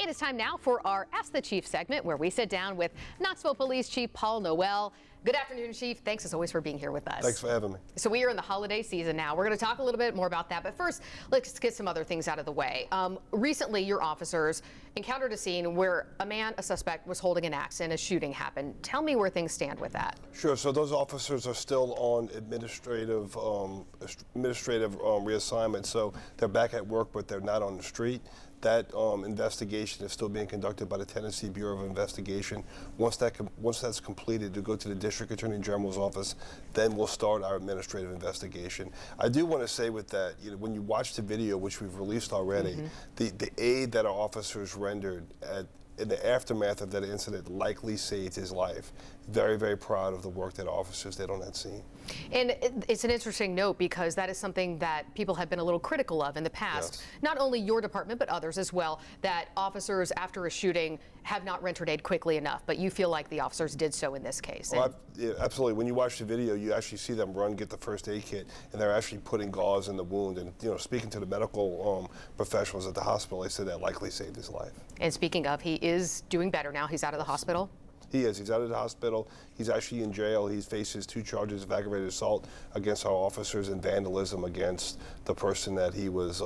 It is time now for our Ask the Chief segment, where we sit down with Knoxville Police Chief Paul Noel. Good afternoon, Chief. Thanks as always for being here with us. Thanks for having me. So we are in the holiday season now. We're going to talk a little bit more about that, but first, let's get some other things out of the way. Recently, your officers encountered a scene where a suspect, was holding an axe and a shooting happened. Tell me where things stand with that. Sure. So those officers are still on administrative reassignment. So they're back at work, but they're not on the street. That investigation is still being conducted by the Tennessee Bureau of Investigation. Once that's completed, to go to the District Attorney General's office, then we'll start our administrative investigation. I do want to say with that, when you watch the video, which we've released already, the aid that our officers rendered in the aftermath of that incident likely saved his life. Very, very proud of the work that officers did on that scene. And it's an interesting note because that is something that people have been a little critical of in the past. Yes. Not only your department, but others as well, that officers after a shooting have not rendered aid quickly enough, but you feel like the officers did so in this case. Well, yeah, absolutely. When you watch the video, you actually see them run, get the first aid kit, and they're actually putting gauze in the wound. And speaking to the medical professionals at the hospital, they said that likely saved his life. And speaking of, he is doing better now. He's out of the hospital. He is. He's out of the hospital. He's actually in jail. He faces 2 charges of aggravated assault against our officers and vandalism against the person that he was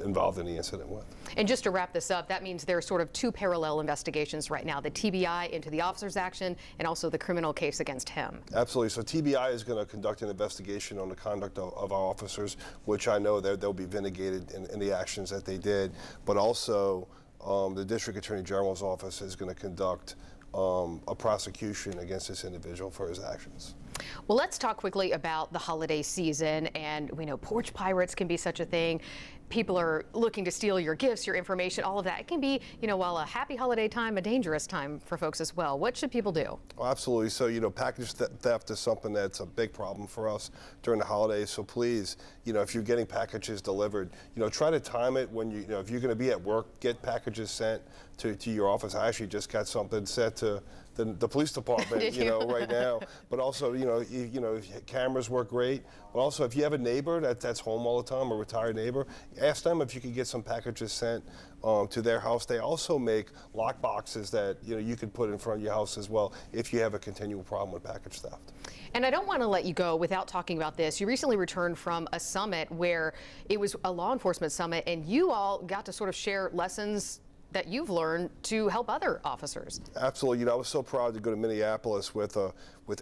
involved in the incident with. And just to wrap this up, that means there are sort of 2 parallel investigations right now, the TBI into the officer's action and also the criminal case against him. Absolutely. So TBI is going to conduct an investigation on the conduct of our officers, which I know they'll be vindicated in the actions that they did. But also the District Attorney General's office is going to conduct a prosecution against this individual for his actions. Well, let's talk quickly about the holiday season, and we know porch pirates can be such a thing. People are looking to steal your gifts, your information, all of that. It can be, while a happy holiday time, a dangerous time for folks as well. What should people do? Oh, absolutely. So, package theft is something that's a big problem for us during the holidays. So please, if you're getting packages delivered, try to time it when if you're going to be at work, get packages sent to your office. I actually just got something sent to the police department, right now. But also, cameras work great. But also, if you have a neighbor that's home all the time, a retired neighbor, ask them if you could get some packages sent to their house. They also make lock boxes that you can put in front of your house as well if you have a continual problem with package theft. And I don't want to let you go without talking about this. You recently returned from a summit where it was a law enforcement summit, and you all got to sort of share lessons that you've learned to help other officers. Absolutely. I was so proud to go to Minneapolis with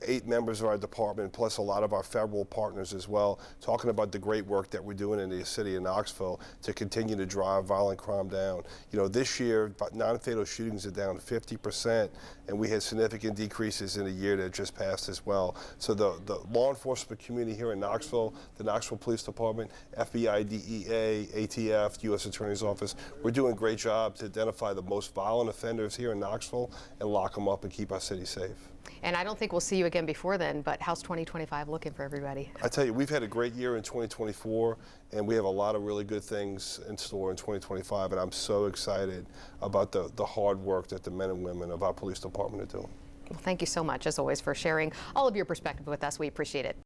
8 members of our department, plus a lot of our federal partners as well, talking about the great work that we're doing in the city of Knoxville to continue to drive violent crime down. This year, non-fatal shootings are down 50%, and we had significant decreases in the year that just passed as well. So the law enforcement community here in Knoxville, the Knoxville Police Department, FBI, DEA, ATF, U.S. Attorney's Office, we're doing a great job to identify the most violent offenders here in Knoxville and lock them up and keep our city safe. And I don't think we'll see you again before then, but how's 2025 looking for everybody? I tell you, we've had a great year in 2024, and we have a lot of really good things in store in 2025, and I'm so excited about the hard work that the men and women of our police department are doing. Well, thank you so much, as always, for sharing all of your perspective with us. We appreciate it.